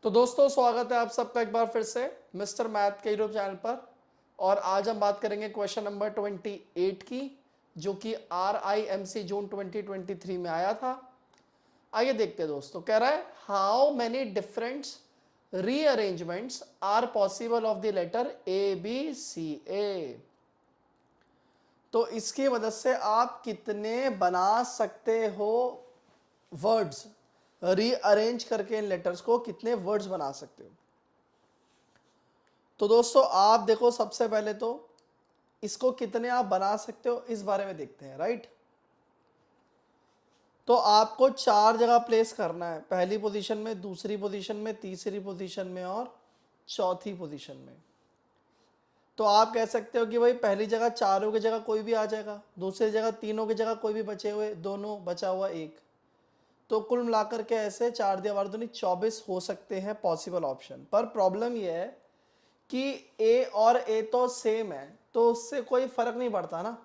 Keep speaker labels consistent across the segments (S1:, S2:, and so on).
S1: तो दोस्तों स्वागत है आप सबका एक बार फिर से मिस्टर मैथ के यूट्यूब चैनल पर। और आज हम बात करेंगे क्वेश्चन नंबर 28 की, जो कि RIMC जून 2023 में आया था। आइए देखते हैं दोस्तों। कह रहा है how many different rearrangements are possible of the letter ABCA। तो इसकी मदद से आप कितने बना सकते हो वर्ड्स, रीअरेंज करके इन लेटर्स को कितने वर्ड्स बना सकते हो। तो दोस्तों आप देखो, सबसे पहले तो इसको कितने आप बना सकते हो इस बारे में देखते हैं, राइट। तो आपको चार जगह प्लेस करना है, पहली पोजीशन में, दूसरी पोजीशन में, तीसरी पोजीशन में और चौथी पोजीशन में। तो आप कह सकते हो कि भाई पहली जगह चारों की जगह कोई भी आ जाएगा, दूसरी जगह तीनों की जगह कोई भी बचे हुए दोनों, बचा हुआ एक। तो कुल मिलाकर के ऐसे 4 दिया 12 दूनी 24 हो सकते हैं पॉसिबल ऑप्शन। पर प्रॉब्लम यह है कि ए और ए तो सेम है, तो उससे कोई फर्क नहीं पड़ता ना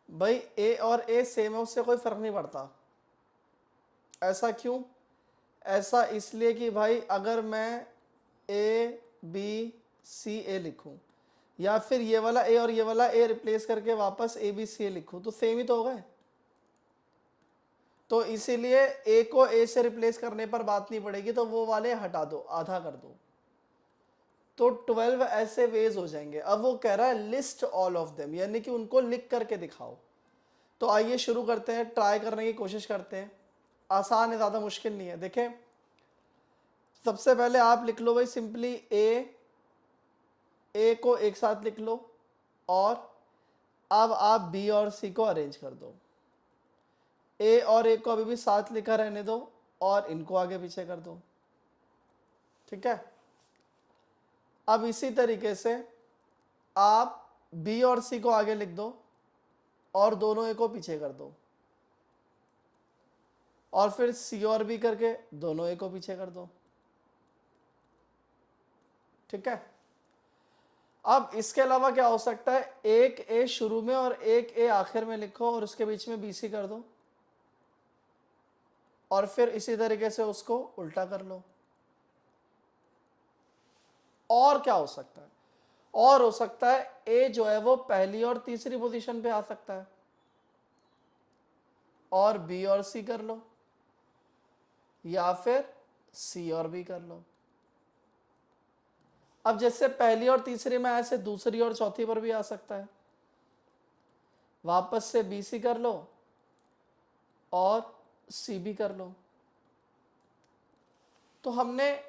S1: भाई। ए और ए सेम है, उससे कोई फर्क नहीं पड़ता। ऐसा क्यों? ऐसा इसलिए कि भाई अगर मैं ABCA लिखूं या फिर ये वाला ए और ये वाला ए रिप्लेस करके वापस ABCA लिखूं तो सेम ही तो हो गए। तो इसीलिए ए को ए से रिप्लेस करने पर बात नहीं पड़ेगी, तो वो वाले हटा दो, आधा कर दो। तो 12 ऐसे वेज हो जाएंगे। अब वो कह रहा है लिस्ट ऑल ऑफ देम, यानी कि उनको लिख करके दिखाओ। तो आइए शुरू करते हैं, ट्राई करने की कोशिश करते हैं। आसान है, ज़्यादा मुश्किल नहीं है। देखें, सबसे पहले आप लिख लो भाई सिंपली ए को एक साथ लिख लो, और अब आप बी और सी को अरेंज कर दो। ए और ए को अभी भी साथ लिखा रहने दो और इनको आगे पीछे कर दो, ठीक है। अब इसी तरीके से आप बी और सी को आगे लिख दो और दोनों ए को पीछे कर दो, और फिर सी और बी करके दोनों ए को पीछे कर दो, ठीक है। अब इसके अलावा क्या हो सकता है, एक ए शुरू में और एक ए आखिर में लिखो और उसके बीच में BC कर दो, और फिर इसी तरीके से उसको उल्टा कर लो। और क्या हो सकता है? और हो सकता है ए जो है वो पहली और तीसरी पोजीशन पे आ सकता है, और बी और सी कर लो, या फिर सी और बी कर लो। अब जैसे पहली और तीसरी में ऐसे दूसरी और चौथी पर भी आ सकता है, वापस से BC कर लो और CB कर लो। तो हमने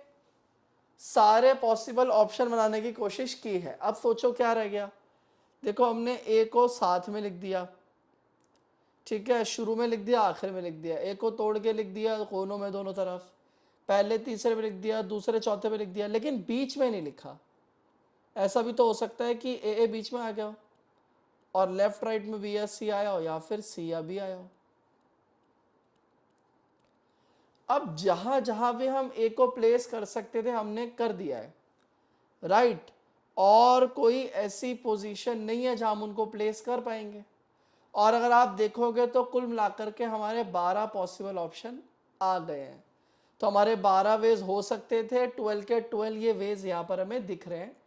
S1: सारे पॉसिबल ऑप्शन बनाने की कोशिश की है। अब सोचो क्या रह गया। देखो, हमने ए को साथ में लिख दिया, ठीक है, शुरू में लिख दिया, आखिर में लिख दिया। ए को तोड़ के लिख दिया कोनों में दोनों तरफ, पहले तीसरे में लिख दिया, दूसरे चौथे में लिख दिया, लेकिन बीच में नहीं लिखा। ऐसा भी तो हो सकता है कि ए बीच में आ गया हो और लेफ्ट राइट में बी या सी आया हो, या फिर सी या बी आया हो। अब जहां जहां भी हम ए को प्लेस कर सकते थे हमने कर दिया है, राइट। और कोई ऐसी पोजीशन नहीं है जहां हम उनको प्लेस कर पाएंगे। और अगर आप देखोगे तो कुल मिलाकर के हमारे 12 पॉसिबल ऑप्शन आ गए हैं। तो हमारे 12 वेज हो सकते थे, 12 के 12 ये वेज यहाँ पर हमें दिख रहे हैं।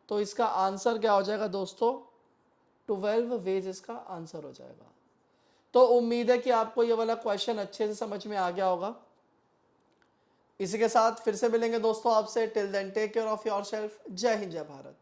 S1: तो इसका आंसर क्या हो जाएगा दोस्तों? 12 वेज इसका आंसर हो जाएगा। तो उम्मीद है कि आपको ये वाला क्वेश्चन अच्छे से समझ में आ गया होगा। इसी के साथ फिर से मिलेंगे दोस्तों आपसे। Till then take care of yourself. जय हिंद, जय भारत।